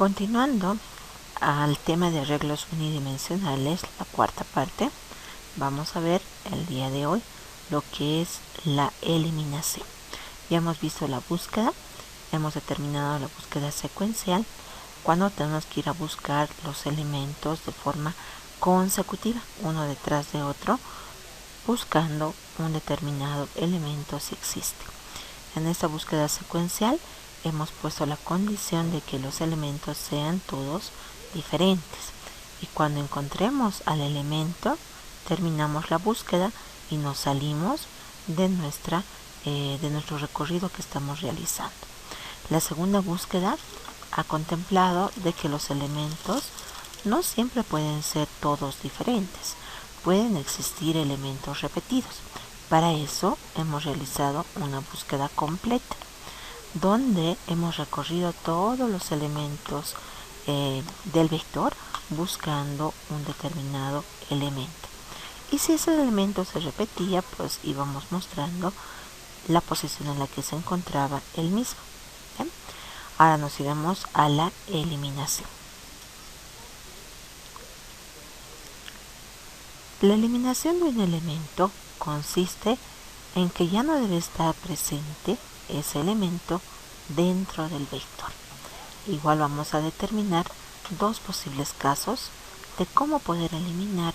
Continuando al tema de arreglos unidimensionales, la cuarta parte, vamos a ver el día de hoy lo que es la eliminación. Ya hemos visto la búsqueda, hemos determinado la búsqueda secuencial, cuando tenemos que ir a buscar los elementos de forma consecutiva, uno detrás de otro, buscando un determinado elemento si existe. En esta búsqueda secuencial hemos puesto la condición de que los elementos sean todos diferentes, y cuando encontremos al elemento terminamos la búsqueda y nos salimos de nuestro recorrido que estamos realizando. La segunda búsqueda ha contemplado de que los elementos no siempre pueden ser todos diferentes, pueden existir elementos repetidos. Para eso hemos realizado una búsqueda completa, donde hemos recorrido todos los elementos del vector buscando un determinado elemento. Y si ese elemento se repetía, pues íbamos mostrando la posición en la que se encontraba el mismo. ¿Bien? Ahora nos iremos a la eliminación. La eliminación de un elemento consiste en que ya no debe estar presente ese elemento dentro del vector. Igual vamos a determinar dos posibles casos de cómo poder eliminar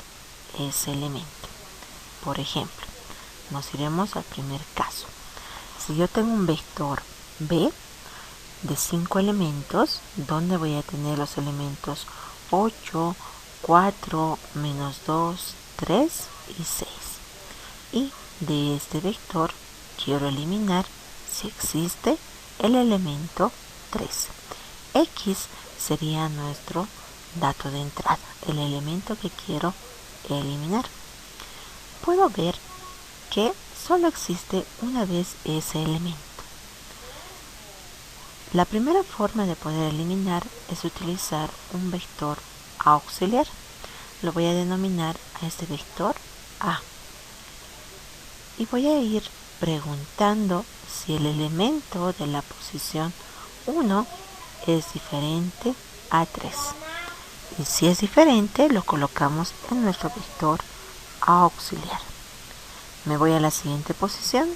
ese elemento. Por ejemplo, nos iremos al primer caso. Si yo tengo un vector B de 5 elementos, donde voy a tener los elementos 8, 4, menos 2, 3 y 6. Y de este vector quiero eliminar si existe el elemento 3. X sería nuestro dato de entrada, el elemento que quiero eliminar. Puedo ver que solo existe una vez ese elemento. La primera forma de poder eliminar es utilizar un vector auxiliar. Lo voy a denominar a este vector A. Y voy a ir preguntando si el elemento de la posición 1 es diferente a 3. Y si es diferente, lo colocamos en nuestro vector auxiliar. Me voy a la siguiente posición,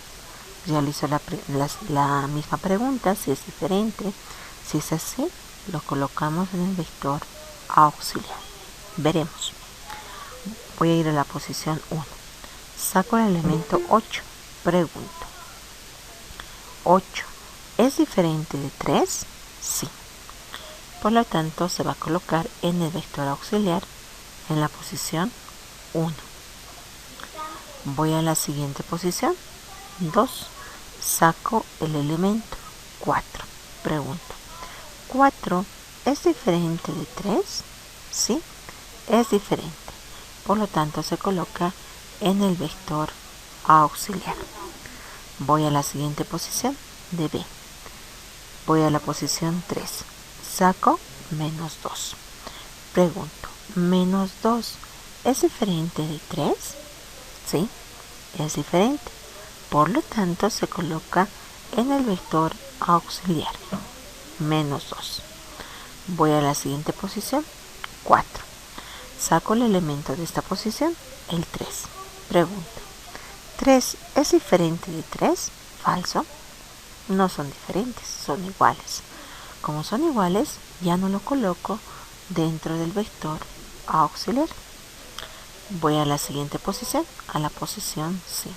realizo la misma pregunta, si es diferente. Si es así, lo colocamos en el vector auxiliar. Veremos. Voy a ir a la posición 1. Saco el elemento 8. Pregunto. 8. ¿Es diferente de 3? Sí. Por lo tanto, se va a colocar en el vector auxiliar en la posición 1. Voy a la siguiente posición. 2. Saco el elemento 4. Pregunto. 4. ¿Es diferente de 3? Sí, es diferente. Por lo tanto, se coloca en el vector auxiliar. Voy a la siguiente posición de B. Voy a la posición 3. Saco menos 2. Pregunto, menos 2, ¿es diferente de 3? Sí, es diferente. Por lo tanto, se coloca en el vector auxiliar, menos 2. Voy a la siguiente posición, 4. Saco el elemento de esta posición, el 3. Pregunto, ¿3 es diferente de 3? Falso. No son diferentes, son iguales. Como son iguales, ya no lo coloco dentro del vector auxiliar. Voy a la siguiente posición, a la posición 5.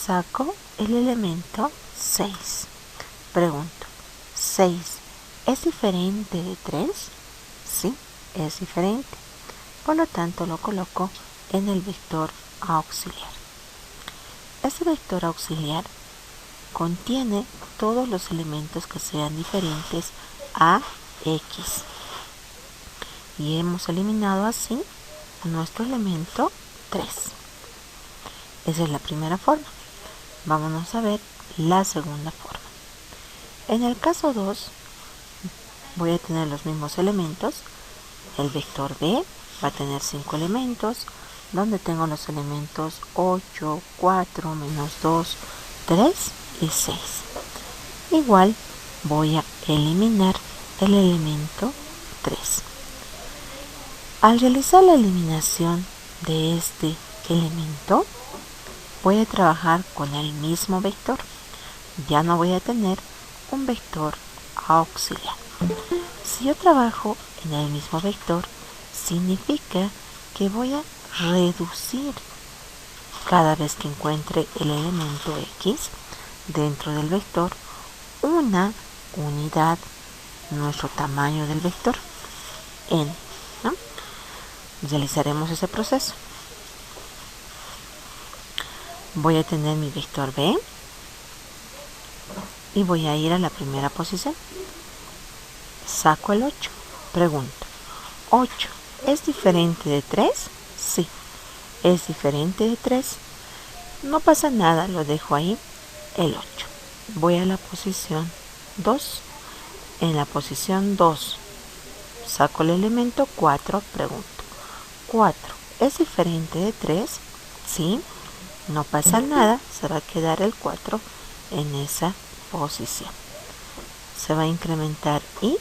Saco el elemento 6. Pregunto, ¿6 es diferente de 3? Sí, es diferente. Por lo tanto, lo coloco en el vector auxiliar. Este vector auxiliar contiene todos los elementos que sean diferentes a X. Y hemos eliminado así nuestro elemento 3. Esa es la primera forma. Vámonos a ver la segunda forma. En el caso 2, voy a tener los mismos elementos. El vector B va a tener 5 elementos, donde tengo los elementos 8, 4, menos 2, 3 y 6. Igual voy a eliminar el elemento 3. Al realizar la eliminación de este elemento, voy a trabajar con el mismo vector. Ya no voy a tener un vector auxiliar. Si yo trabajo en el mismo vector, significa que voy a reducir cada vez que encuentre el elemento X dentro del vector una unidad, nuestro tamaño del vector, n, ¿no? Realizaremos ese proceso. Voy a tener mi vector B y voy a ir a la primera posición. Saco el 8. Pregunto, ¿8 es diferente de 3? Sí, es diferente de 3. No pasa nada, lo dejo ahí, el 8. Voy a la posición 2. En la posición 2 saco el elemento 4, pregunto, ¿4 es diferente de 3? Sí, no pasa nada, se va a quedar el 4 en esa posición. Se va a incrementar y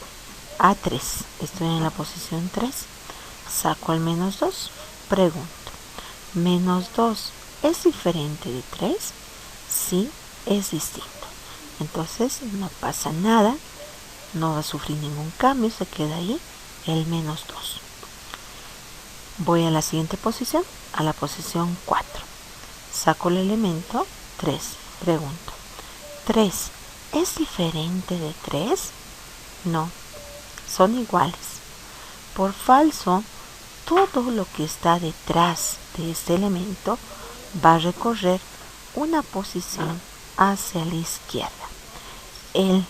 a 3. Estoy en la posición 3. Saco el menos 2. Pregunto, ¿menos 2 es diferente de 3? Sí, es distinto. Entonces no pasa nada, no va a sufrir ningún cambio, se queda ahí el menos 2. Voy a la siguiente posición, a la posición 4. Saco el elemento 3. Pregunto, ¿3 es diferente de 3? No, son iguales. Por falso, todo lo que está detrás de este elemento va a recorrer una posición hacia la izquierda. El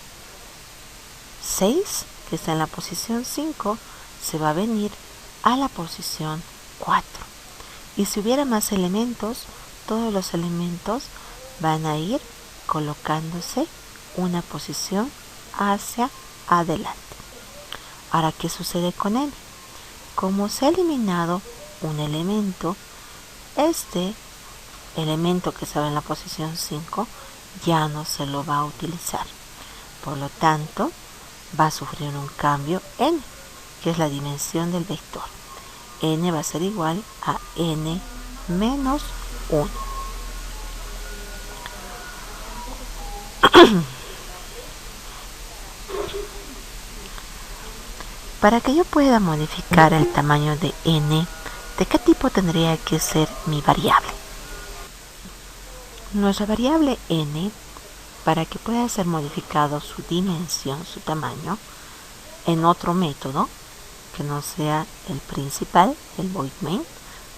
6, que está en la posición 5, se va a venir a la posición 4. Y si hubiera más elementos, todos los elementos van a ir colocándose una posición hacia adelante. Ahora, ¿qué sucede con n? Como se ha eliminado un elemento, este elemento que estaba en la posición 5 ya no se lo va a utilizar. Por lo tanto, va a sufrir un cambio n, que es la dimensión del vector. N va a ser igual a n menos 1. Para que yo pueda modificar el tamaño de n, ¿de qué tipo tendría que ser mi variable? Nuestra variable n, para que pueda ser modificado su dimensión, su tamaño, en otro método, que no sea el principal, el void main,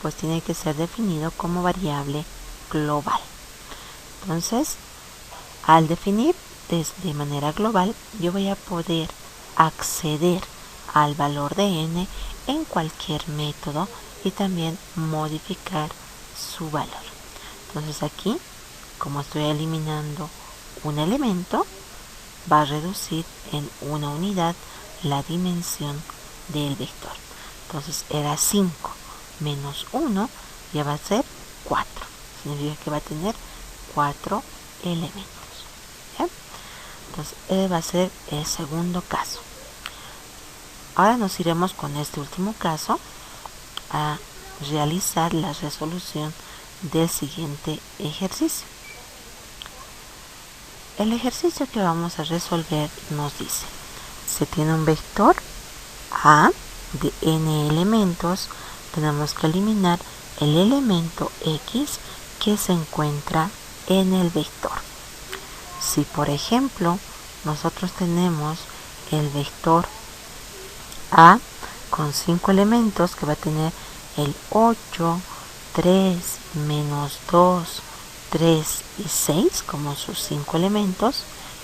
pues tiene que ser definido como variable global. Entonces, al definir de manera global, yo voy a poder acceder al valor de n en cualquier método y también modificar su valor. Entonces aquí, como estoy eliminando un elemento, va a reducir en una unidad la dimensión del vector. Entonces era 5 menos 1, ya va a ser 4. Significa que va a tener 4 elementos. ¿Bien? Entonces va a ser el segundo caso. Ahora nos iremos con este último caso a realizar la resolución del siguiente ejercicio. El ejercicio que vamos a resolver nos dice, se tiene un vector A de n elementos, tenemos que eliminar el elemento X que se encuentra en el vector. Si por ejemplo nosotros tenemos el vector A con 5 elementos, que va a tener el 8, 3, menos 2, 3 y 6 como sus 5 elementos,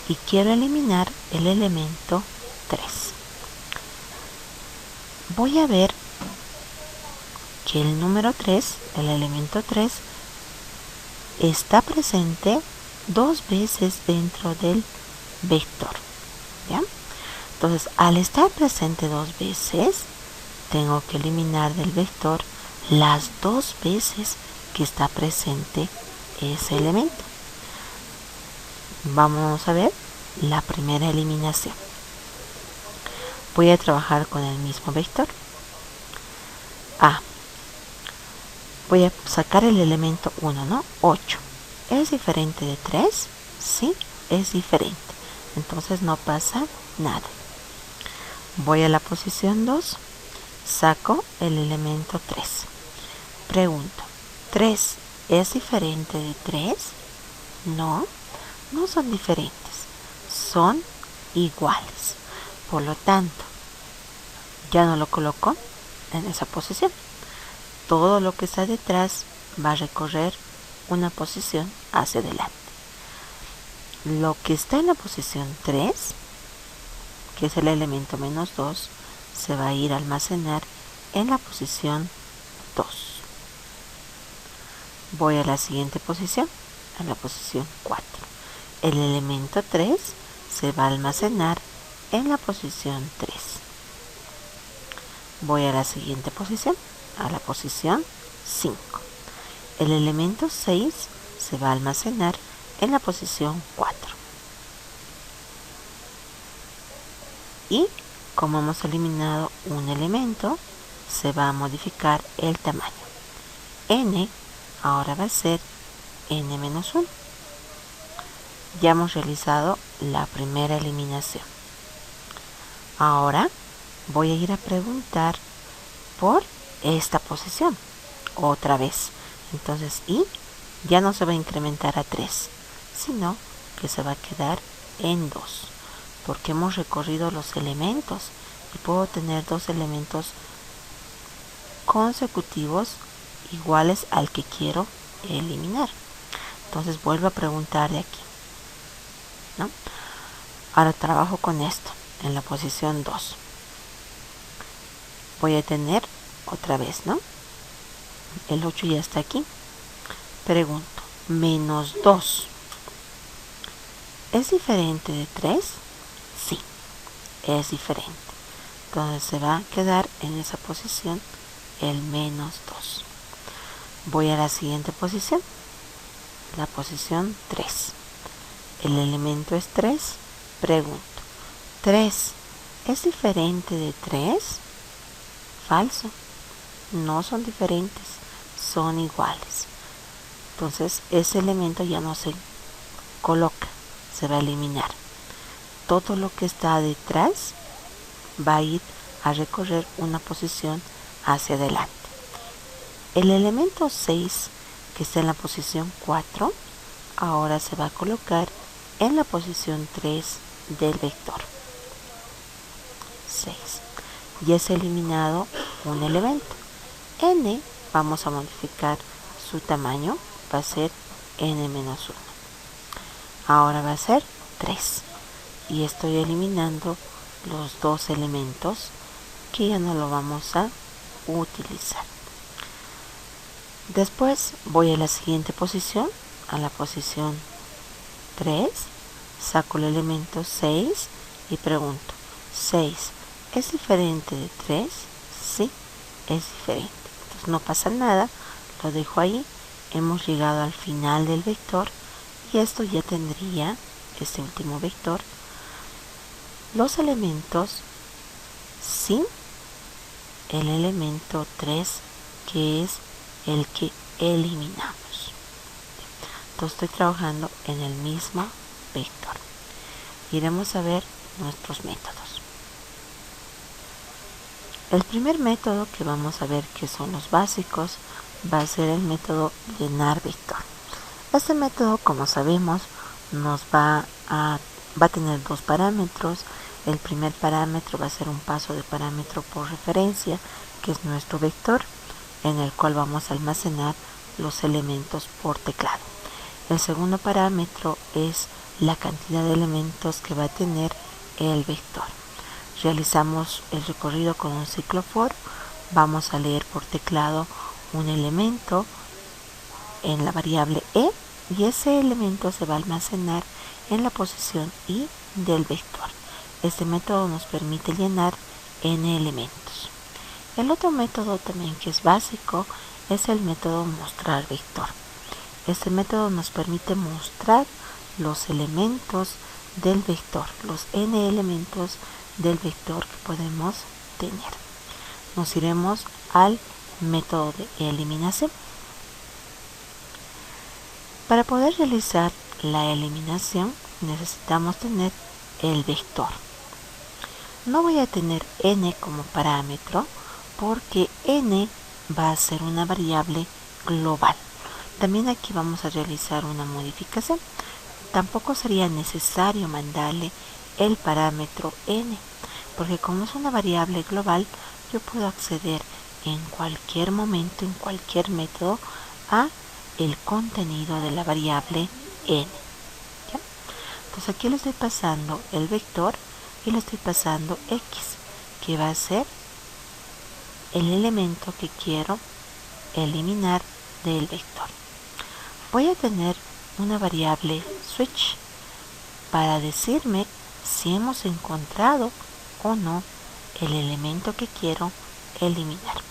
y quiero eliminar el elemento 3. Voy a ver que el número 3, el elemento 3, está presente 2 veces dentro del vector. ¿Bien? Entonces, al estar presente 2 veces, tengo que eliminar del vector las 2 veces que está presente ese elemento. Vamos a ver la primera eliminación. Voy a trabajar con el mismo vector. A. Voy a sacar el elemento 1, ¿no? 8. ¿Es diferente de 3? Sí, es diferente. Entonces no pasa nada. Voy a la posición 2. Saco el elemento 3. Pregunto, ¿3 es diferente de 3? No, no son diferentes. Son iguales. Por lo tanto, ya no lo coloco en esa posición. Todo lo que está detrás va a recorrer una posición hacia adelante. Lo que está en la posición 3, que es el elemento menos 2, se va a ir a almacenar en la posición 2. Voy a la siguiente posición, a la posición 4. El elemento 3 se va a almacenar en la posición 3. Voy a la siguiente posición, a la posición 5. El elemento 6 se va a almacenar en la posición 4. Y como hemos eliminado un elemento, se va a modificar el tamaño. N ahora va a ser n-1. Ya hemos realizado la primera eliminación. Ahora voy a ir a preguntar por esta posición otra vez. Entonces I ya no se va a incrementar a 3, sino que se va a quedar en 2, porque hemos recorrido los elementos y puedo tener dos elementos consecutivos iguales al que quiero eliminar. Entonces vuelvo a preguntar de aquí, ¿no? Ahora trabajo con esto en la posición 2. Voy a tener otra vez, ¿no? El 8 ya está aquí. Pregunto, menos 2. ¿Es diferente de 3? Sí, es diferente. Entonces se va a quedar en esa posición el menos 2. Voy a la siguiente posición, la posición 3. El elemento es 3. Pregunto, ¿3 es diferente de 3? Falso. No son diferentes, son iguales. Entonces ese elemento ya no se coloca, se va a eliminar. Todo lo que está detrás va a ir a recorrer una posición hacia adelante. El elemento 6, que está en la posición 4, ahora se va a colocar en la posición 3 del vector. 6. Ya es eliminado un elemento. N, vamos a modificar su tamaño, va a ser n-1. Ahora va a ser 3. Y estoy eliminando los dos elementos que ya no lo vamos a utilizar. Después voy a la siguiente posición, a la posición 3, saco el elemento 6 y pregunto, ¿6 es diferente de 3? Sí, es diferente. Entonces no pasa nada, lo dejo ahí. Hemos llegado al final del vector y esto ya tendría, este último vector, los elementos sin el elemento 3, que es el que eliminamos. Entonces estoy trabajando en el mismo vector. Iremos a ver nuestros métodos. El primer método que vamos a ver, que son los básicos, va a ser el método llenar vector. Este método, como sabemos, nos va a tener dos parámetros. El primer parámetro va a ser un paso de parámetro por referencia, que es nuestro vector, en el cual vamos a almacenar los elementos por teclado. El segundo parámetro es la cantidad de elementos que va a tener el vector. Realizamos el recorrido con un ciclo for. Vamos a leer por teclado un elemento en la variable e, y ese elemento se va a almacenar en la posición i del vector. Este método nos permite llenar n elementos. El otro método también que es básico es el método mostrar vector. Este método nos permite mostrar los elementos del vector, los n elementos del vector que podemos tener. Nos iremos al método de eliminación. Para poder realizar la eliminación necesitamos tener el vector. No voy a tener n como parámetro porque n va a ser una variable global. También aquí vamos a realizar una modificación. Tampoco sería necesario mandarle el parámetro n, porque como es una variable global, yo puedo acceder en cualquier momento, en cualquier método, a el contenido de la variable n. ¿Ya? Entonces aquí le estoy pasando el vector y le estoy pasando x, que va a ser el elemento que quiero eliminar del vector. Voy a tener una variable switch para decirme si hemos encontrado o no el elemento que quiero eliminar.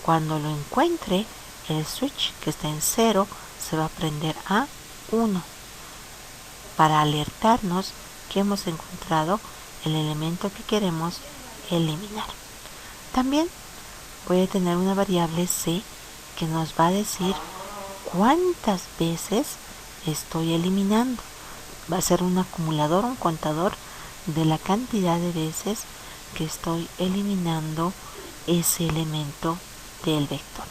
Cuando lo encuentre, el switch que está en 0 se va a prender a 1 para alertarnos que hemos encontrado el elemento que queremos eliminar. También voy a tener una variable c que nos va a decir cuántas veces estoy eliminando. Va a ser un acumulador, un contador de la cantidad de veces que estoy eliminando ese elemento del vector.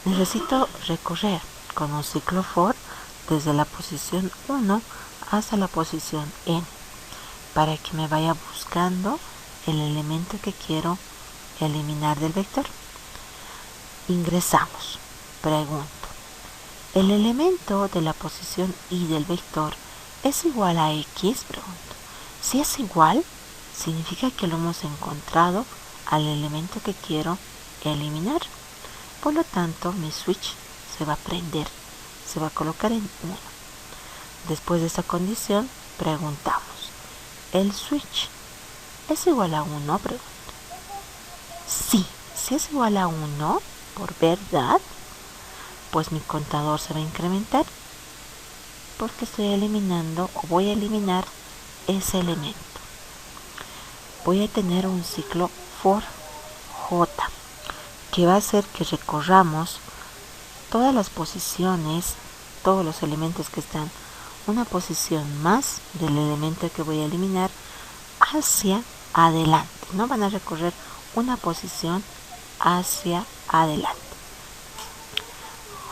Necesito recorrer con un ciclo for desde la posición 1 hasta la posición n para que me vaya buscando el elemento que quiero eliminar del vector. Ingresamos. Pregunto: ¿el elemento de la posición y del vector es igual a x? Pregunto. Si es igual, significa que lo hemos encontrado al elemento que quiero eliminar. Por lo tanto, mi switch se va a prender, se va a colocar en 1. Después de esta condición, preguntamos: ¿el switch es igual a 1? Pregunto. Sí, si es igual a 1, por verdad, pues mi contador se va a incrementar porque estoy eliminando o voy a eliminar ese elemento. Voy a tener un ciclo for j que va a hacer que recorramos todas las posiciones, todos los elementos que están una posición más del elemento que voy a eliminar hacia adelante. No van a recorrer una posición hacia adelante.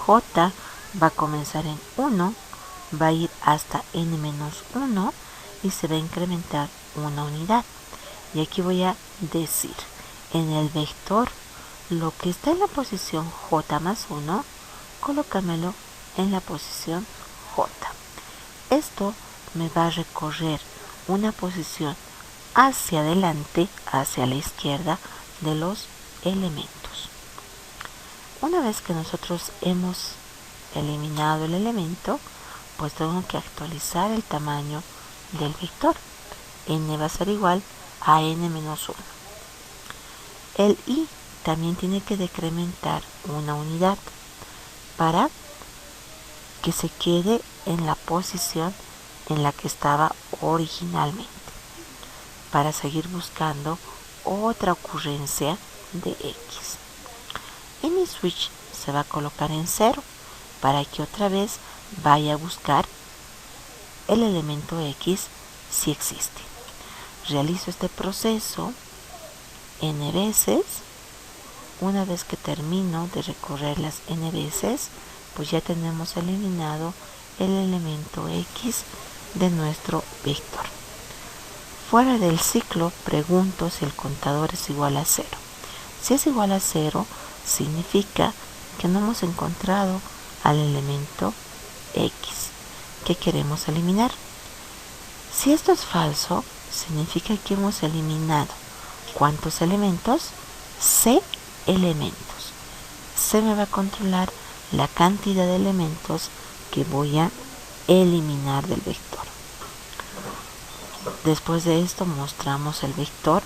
J va a comenzar en 1, va a ir hasta n-1 y se va a incrementar una unidad. Y aquí voy a decir, en el vector, lo que está en la posición j más 1, colócamelo en la posición j. Esto me va a recorrer una posición hacia adelante, hacia la izquierda de los elementos. Una vez que nosotros hemos eliminado el elemento, pues tengo que actualizar el tamaño del vector. N va a ser igual a n-1. El i también tiene que decrementar una unidad para que se quede en la posición en la que estaba originalmente, para seguir buscando otra ocurrencia de x. Y mi switch se va a colocar en 0 para que otra vez vaya a buscar el elemento x si existe. Realizo este proceso n veces. Una vez que termino de recorrer las n veces, pues ya tenemos eliminado el elemento x de nuestro vector. Fuera del ciclo, pregunto si el contador es igual a 0. Si es igual a 0, significa que no hemos encontrado al elemento x que queremos eliminar. Si esto es falso, significa que hemos eliminado ¿cuántos elementos? C elementos. C me va a controlar la cantidad de elementos que voy a eliminar del vector. Después de esto mostramos el vector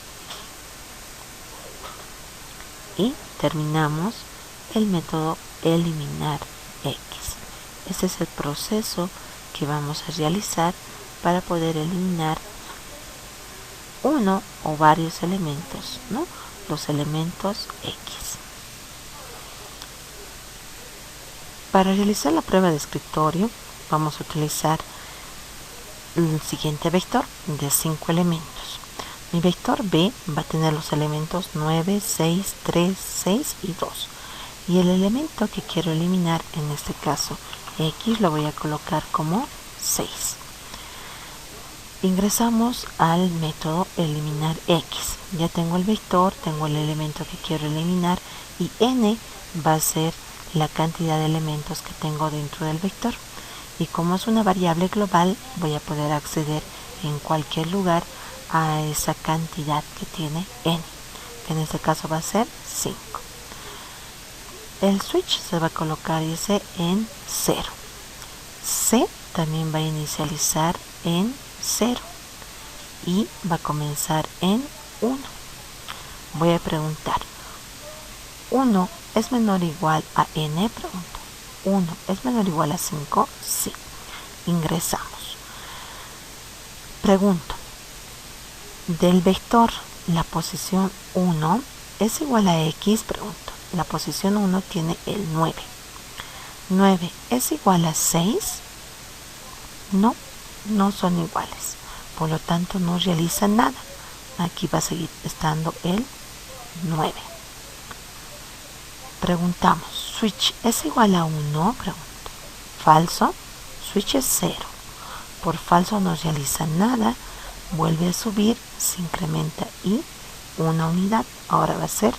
y terminamos el método eliminar x. Este es el proceso que vamos a realizar para poder eliminar uno o varios elementos, ¿no? Los elementos X. Para realizar la prueba de escritorio vamos a utilizar el siguiente vector de 5 elementos. Mi vector B va a tener los elementos 9, 6, 3, 6 y 2. Y el elemento que quiero eliminar, en este caso X, lo voy a colocar como 6. Ingresamos al método eliminar X. Ya tengo el vector, tengo el elemento que quiero eliminar y N va a ser la cantidad de elementos que tengo dentro del vector. Y como es una variable global, voy a poder acceder en cualquier lugar a esa cantidad que tiene N, que en este caso va a ser 5. El switch se va a colocar ese en 0. C también va a inicializar en 0 y va a comenzar en 1. Voy a preguntar, ¿1 es menor o igual a n? Pregunto. ¿1 es menor o igual a 5? Sí. Ingresamos. Pregunto, del vector la posición 1 es igual a X, pregunto. La posición 1 tiene el 9. ¿9 es igual a 6? No, no son iguales. Por lo tanto, no realiza nada. Aquí va a seguir estando el 9. Preguntamos, ¿switch es igual a 1? Pregunto. Falso, switch es 0. Por falso no realiza nada. Vuelve a subir, se incrementa y una unidad. Ahora va a ser,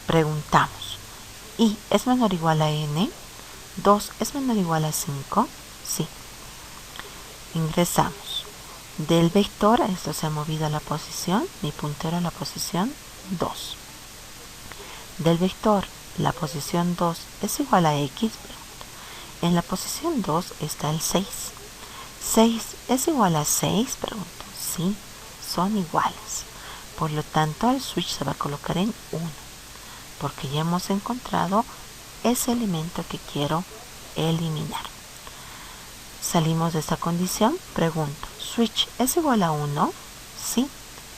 preguntamos, ¿y es menor o igual a n? 2 es menor o igual a 5? Sí. Ingresamos. Del vector, esto se ha movido a la posición, mi puntero a la posición 2. Del vector, la posición 2 es igual a X. En la posición 2 está el 6. ¿6 es igual a 6? Pregunto. Sí, son iguales. Por lo tanto, el switch se va a colocar en 1, porque ya hemos encontrado ese elemento que quiero eliminar. Salimos de esta condición. Pregunto, ¿switch es igual a 1? Sí,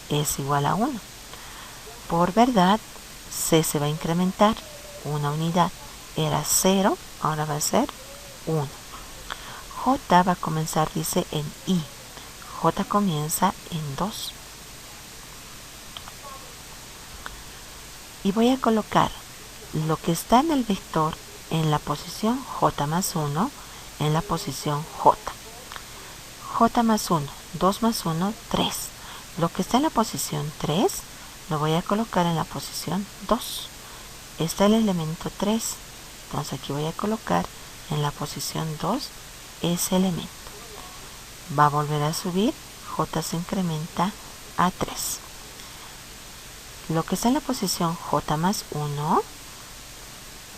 es igual a 1. Por verdad, C se va a incrementar una unidad. Era 0, ahora va a ser 1. J va a comenzar, dice, en I. J comienza en 2. Y voy a colocar lo que está en el vector en la posición J más 1 en la posición J. J más 1, 2 más 1, 3. Lo que está en la posición 3 lo voy a colocar en la posición 2. Está el elemento 3. Entonces aquí voy a colocar en la posición 2 ese elemento. Va a volver a subir, J se incrementa a 3. Lo que está en la posición J más 1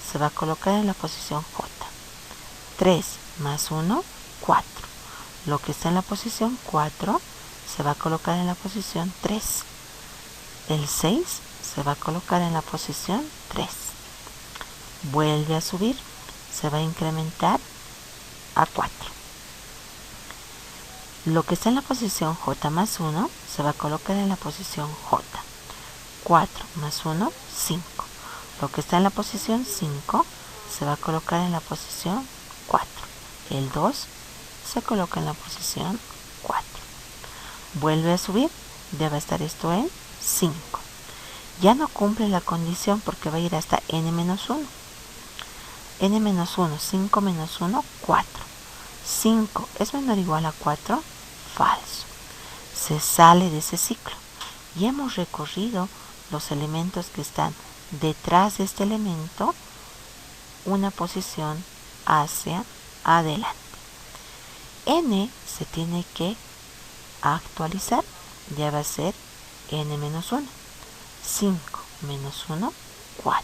se va a colocar en la posición J. 3 más 1, 4. Lo que está en la posición 4 se va a colocar en la posición 3. El 6 se va a colocar en la posición 3. Vuelve a subir, se va a incrementar a 4. Lo que está en la posición J más 1 se va a colocar en la posición J. 4 más 1, 5. Lo que está en la posición 5 se va a colocar en la posición 4. El 2 se coloca en la posición 4. Vuelve a subir, debe estar esto en 5. Ya no cumple la condición porque va a ir hasta n menos 1. n menos 1, 5 menos 1, 4. 5 es menor o igual a 4. Falso. Se sale de ese ciclo. Y hemos recorrido los elementos que están detrás de este elemento una posición hacia adelante. N se tiene que actualizar. Ya va a ser n menos 1. 5 menos 1, 4.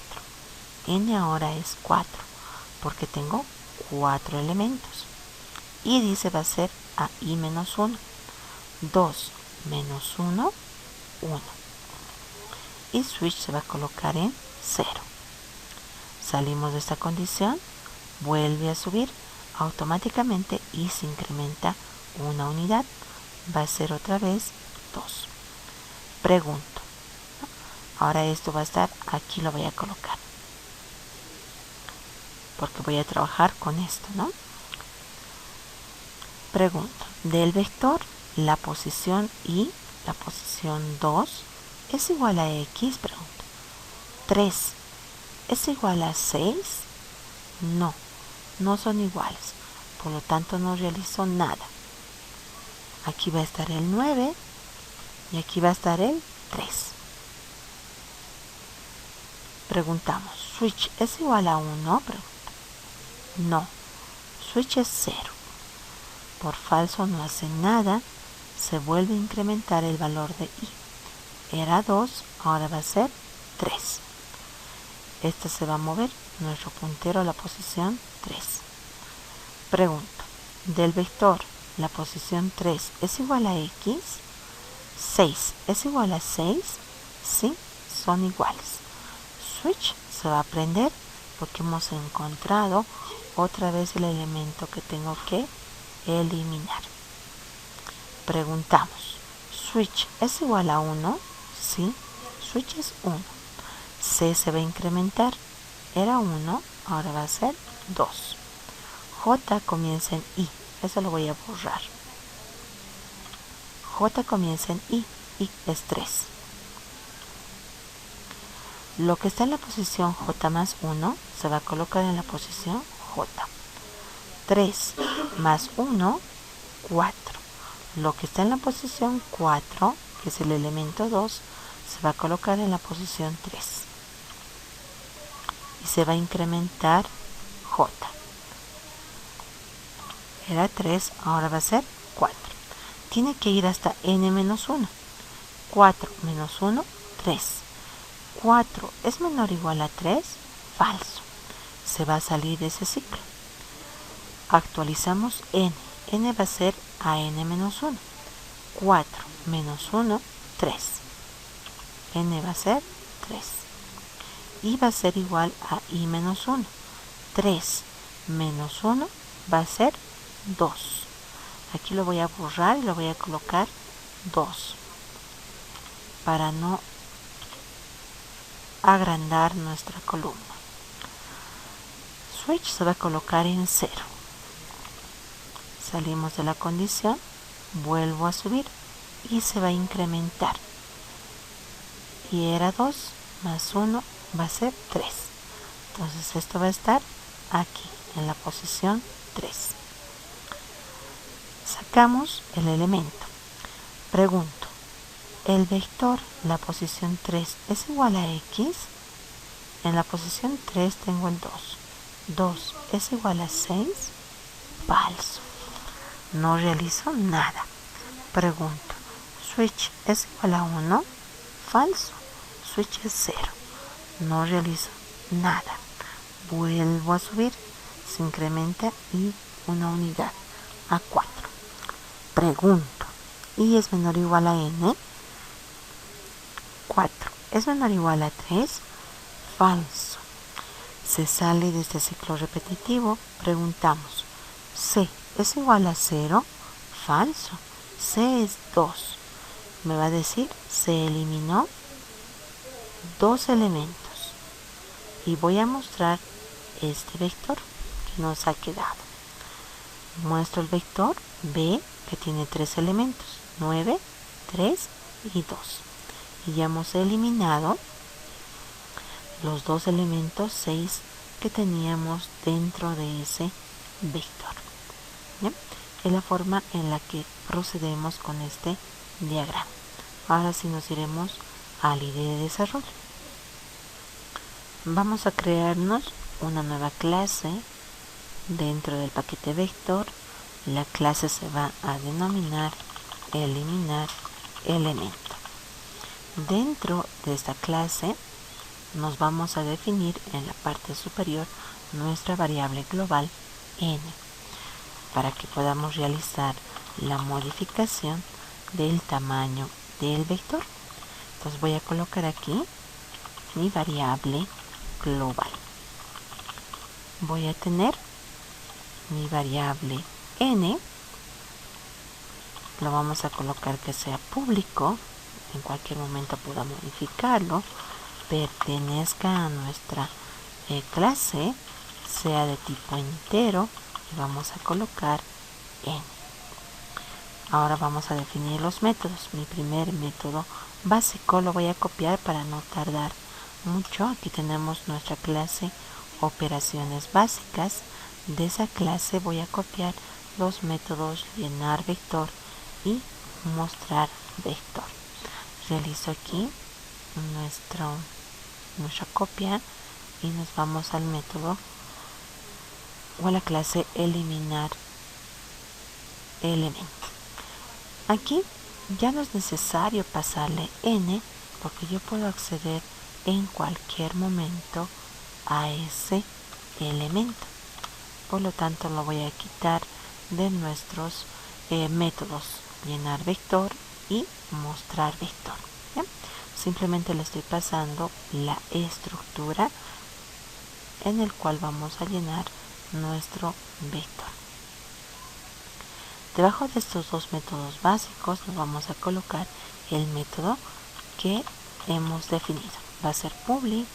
N ahora es 4 porque tengo 4 elementos. Y dice va a ser a i menos 1. 2 menos 1, 1. Y switch se va a colocar en 0. Salimos de esta condición, vuelve a subir, automáticamente y se incrementa una unidad. Va a ser otra vez 2. Pregunto. Ahora esto va a estar, aquí lo voy a colocar, porque voy a trabajar con esto, ¿no? Pregunto, del vector, la posición y la posición 2 es igual a X, pregunto. 3 es igual a 6, no, no son iguales, por lo tanto no realizo nada. Aquí va a estar el 9 y aquí va a estar el 3. Preguntamos, switch es igual a 1, pregunto. No, switch es 0. Por falso no hace nada, se vuelve a incrementar el valor de i. Era 2, ahora va a ser 3. Este se va a mover, nuestro puntero a la posición 3. Pregunto, del vector, la posición 3 es igual a X, 6 es igual a 6, sí, son iguales. Switch se va a prender porque hemos encontrado otra vez el elemento que tengo que eliminar. Preguntamos, switch es igual a 1, sí, switch es 1. C se va a incrementar, era 1, ahora va a ser 2. J comienza en I, eso lo voy a borrar. J comienza en I es 3. Lo que está en la posición J más 1 se va a colocar en la posición J. 3 más 1, 4. Lo que está en la posición 4, que es el elemento 2, se va a colocar en la posición 3. Y se va a incrementar J. Era 3, ahora va a ser 4. Tiene que ir hasta n menos 1. 4 menos 1, 3. 4 es menor o igual a 3, falso. Se va a salir de ese ciclo. Actualizamos n. N va a ser a n menos 1. 4 menos 1, 3. N va a ser 3. Y va a ser igual a i menos 1. 3 menos 1 va a ser 2. Aquí lo voy a borrar y lo voy a colocar 2. Para no agrandar nuestra columna. Switch se va a colocar en 0. Salimos de la condición, vuelvo a subir y se va a incrementar. Y era 2 más 1 va a ser 3. Entonces esto va a estar aquí, en la posición 3. Sacamos el elemento. Pregunto, ¿el vector, la posición 3, es igual a X? En la posición 3 tengo el 2. 2 es igual a 6. Falso. No realizo nada. Pregunto, ¿switch es igual a 1? Falso. Switch es 0. No realizo nada. Vuelvo a subir. Se incrementa y una unidad a 4. Pregunto, ¿y es menor o igual a n? 4 es menor o igual a 3. Falso. Se sale de este ciclo repetitivo. Preguntamos, C es igual a 0. Falso. C es 2. Me va a decir, se eliminó 2 elementos. Y voy a mostrar este vector que nos ha quedado. Muestro el vector B, que tiene 3 elementos, 9, 3 y 2. Y ya hemos eliminado los 2 elementos 6 que teníamos dentro de ese vector. ¿Bien? Es la forma en la que procedemos con este diagrama. Ahora sí nos iremos a la idea de desarrollo. Vamos a crearnos una nueva clase dentro del paquete vector. La clase se va a denominar eliminar elemento. Dentro de esta clase nos vamos a definir en la parte superior nuestra variable global n, para que podamos realizar la modificación del tamaño del vector. Entonces voy a colocar aquí mi variable global. Voy a tener mi variable n, lo vamos a colocar que sea público, en cualquier momento pueda modificarlo, pertenezca a nuestra clase, sea de tipo entero, y vamos a colocar n. Ahora vamos a definir los métodos. Mi primer método básico lo voy a copiar para no tardar mucho. Aquí tenemos nuestra clase operaciones básicas. De esa clase voy a copiar los métodos llenar vector y mostrar vector. Realizo aquí nuestra copia y nos vamos al método o a la clase eliminar elemento. Aquí ya no es necesario pasarle n porque yo puedo acceder en cualquier momento a ese elemento. Por lo tanto lo voy a quitar de nuestros métodos llenar vector y mostrar vector. ¿Bien? Simplemente le estoy pasando la estructura en el cual vamos a llenar nuestro vector. Debajo de estos dos métodos básicos nos vamos a colocar el método que hemos definido. Va a ser public,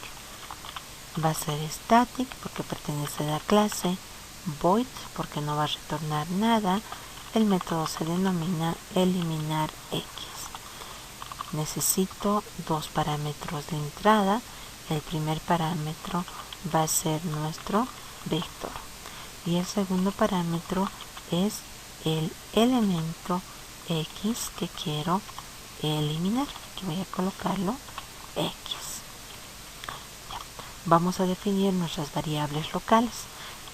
va a ser static porque pertenece a la clase, void porque no va a retornar nada. El método se denomina eliminar x. Necesito dos parámetros de entrada. El primer parámetro va a ser nuestro vector y el segundo parámetro es el elemento x que quiero eliminar. Aquí voy a colocarlo x. Ya. Vamos a definir nuestras variables locales.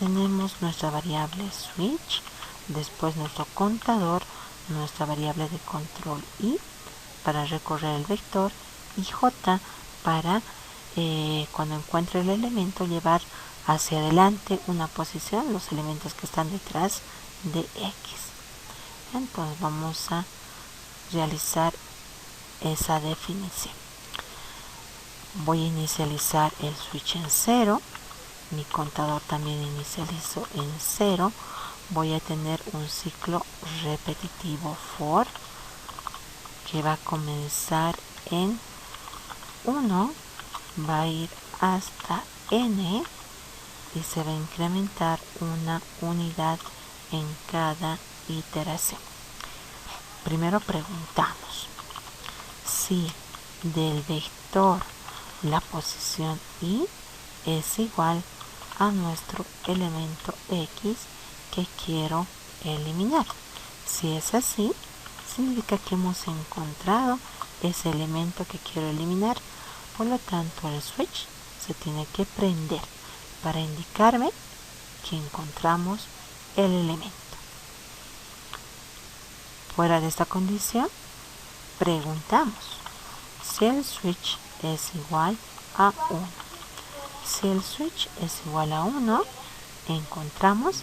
Tenemos nuestra variable switch, después nuestro contador, nuestra variable de control i para recorrer el vector y j para cuando encuentre el elemento llevar hacia adelante una posición los elementos que están detrás de x. Entonces vamos a realizar esa definición. Voy a inicializar el switch en 0. Mi contador también inicializo en 0. Voy a tener un ciclo repetitivo for que va a comenzar en 1, va a ir hasta n y se va a incrementar una unidad en cada iteración. Primero preguntamos si del vector la posición y es igual a nuestro elemento x que quiero eliminar. Si es así, significa que hemos encontrado ese elemento que quiero eliminar. Por lo tanto, el switch se tiene que prender para indicarme que encontramos el elemento. Fuera de esta condición, preguntamos si el switch es igual a 1. Si el switch es igual a 1, encontramos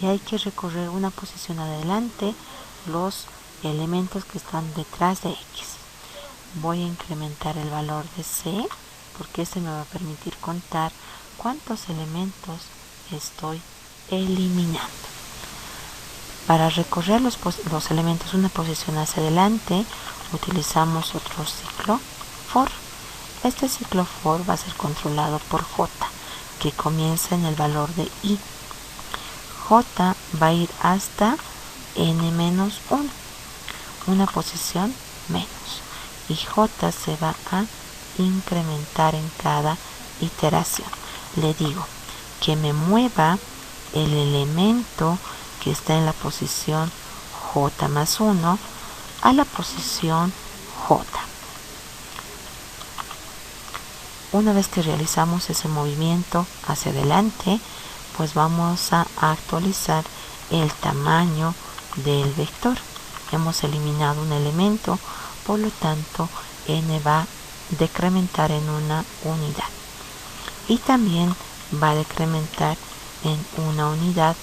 y hay que recorrer una posición adelante los elementos que están detrás de x. Voy a incrementar el valor de c porque este me va a permitir contar cuántos elementos estoy eliminando. Para recorrer los elementos una posición hacia adelante utilizamos otro ciclo for. Este ciclo for va a ser controlado por j, que comienza en el valor de i. J va a ir hasta n-1, una posición menos, y j se va a incrementar en cada iteración. Le digo que me mueva el elemento que está en la posición j más 1 a la posición j. Una vez que realizamos ese movimiento hacia adelante, pues vamos a actualizar el tamaño del vector. Hemos eliminado un elemento, por lo tanto n va a decrementar en una unidad y también va a decrementar en una unidad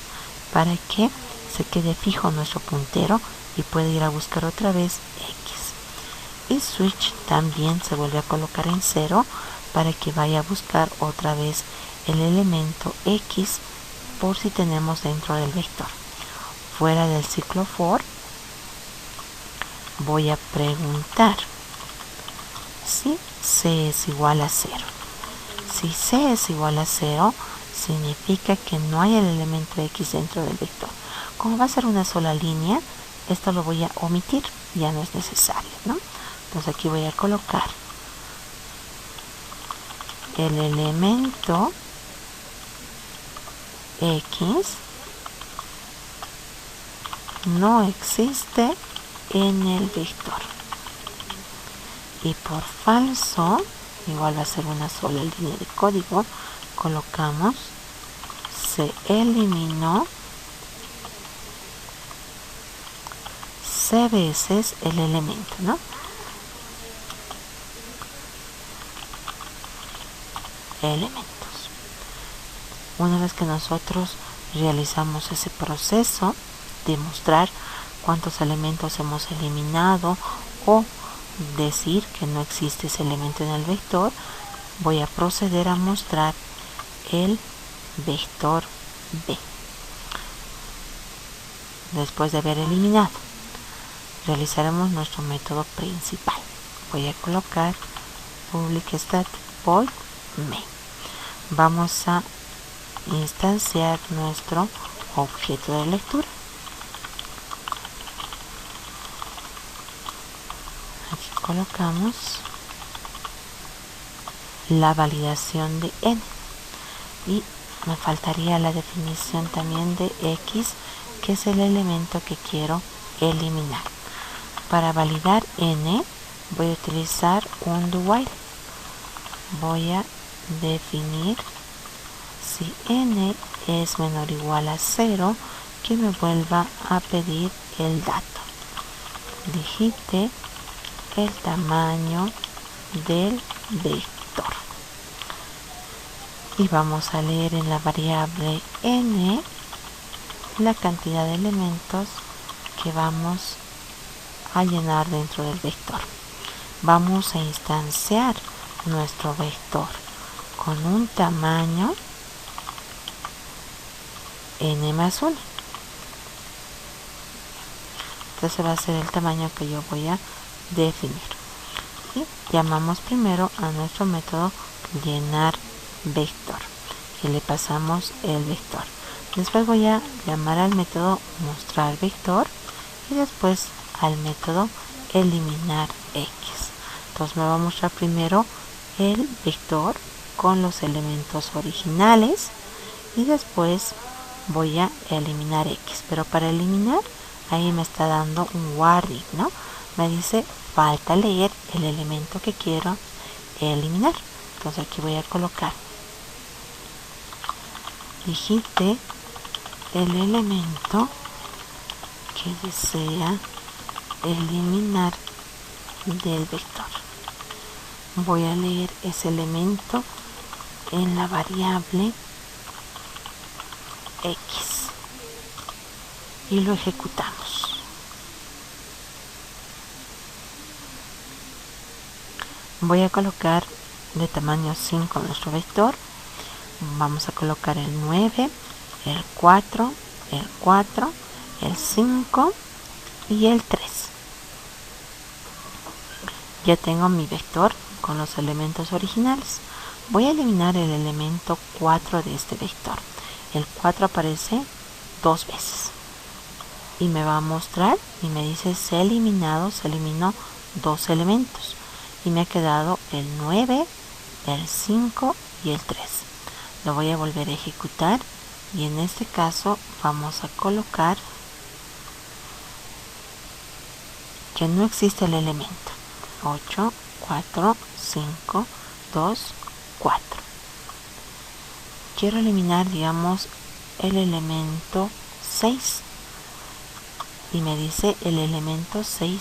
para que se quede fijo nuestro puntero y pueda ir a buscar otra vez x. Y switch también se vuelve a colocar en 0 para que vaya a buscar otra vez el elemento x por si tenemos dentro del vector. Fuera del ciclo for voy a preguntar si c es igual a 0. Si c es igual a 0, significa que no hay el elemento x dentro del vector. Como va a ser una sola línea, esto lo voy a omitir, ya no es necesario, ¿no? Entonces aquí voy a colocar el elemento x no existe en el vector. Y por falso, igual va a ser una sola línea de código, colocamos se eliminó c veces el elemento, ¿no? Elementos. Una vez que nosotros realizamos ese proceso de mostrar cuántos elementos hemos eliminado o decir que no existe ese elemento en el vector, voy a proceder a mostrar el vector b. Después de haber eliminado, realizaremos nuestro método principal. Voy a colocar public static void main. Vamos a instanciar nuestro objeto de lectura. Aquí colocamos la validación de n y me faltaría la definición también de x, que es el elemento que quiero eliminar. Para validar n voy a utilizar un do while. Voy a definir si n es menor o igual a 0, que me vuelva a pedir el dato. Digite el tamaño del vector. Y vamos a leer en la variable n la cantidad de elementos que vamos a llenar dentro del vector. Vamos a instanciar nuestro vector con un tamaño n más 1. Entonces va a ser el tamaño que yo voy a definir. Y llamamos primero a nuestro método llenar vector y le pasamos el vector. Después voy a llamar al método mostrar vector y después al método eliminar x. Entonces me va a mostrar primero el vector con los elementos originales y después voy a eliminar x. Pero para eliminar, ahí me está dando un warning, ¿no? Me dice falta leer el elemento que quiero eliminar. Entonces aquí voy a colocar digite el elemento que desea eliminar del vector. Voy a leer ese elemento en la variable x y lo ejecutamos. Voy a colocar de tamaño 5 nuestro vector. Vamos a colocar el 9, el 4, el 4, el 5 y el 3. Ya tengo mi vector con los elementos originales. Voy a eliminar el elemento 4 de este vector. El 4 aparece 2 veces. Y me va a mostrar y me dice se eliminó 2 elementos. Y me ha quedado el 9, el 5 y el 3. Lo voy a volver a ejecutar y en este caso vamos a colocar que no existe el elemento 8, 4, 5, 2, 4. Quiero eliminar, digamos, el elemento 6 y me dice el elemento 6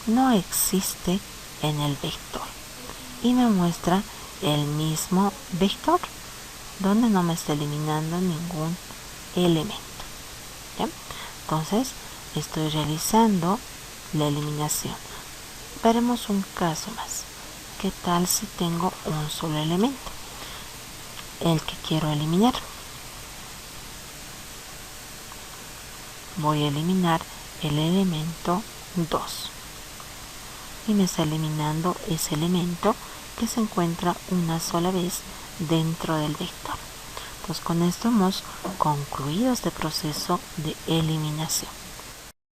no existe en el vector y me muestra el mismo vector donde no me está eliminando ningún elemento. ¿Bien? Entonces estoy realizando la eliminación. Veremos un caso más. ¿Qué tal si tengo un solo elemento? El que quiero eliminar. Voy a eliminar el elemento 2. y me está eliminando ese elemento que se encuentra una sola vez dentro del vector. Entonces con esto hemos concluido este proceso de eliminación.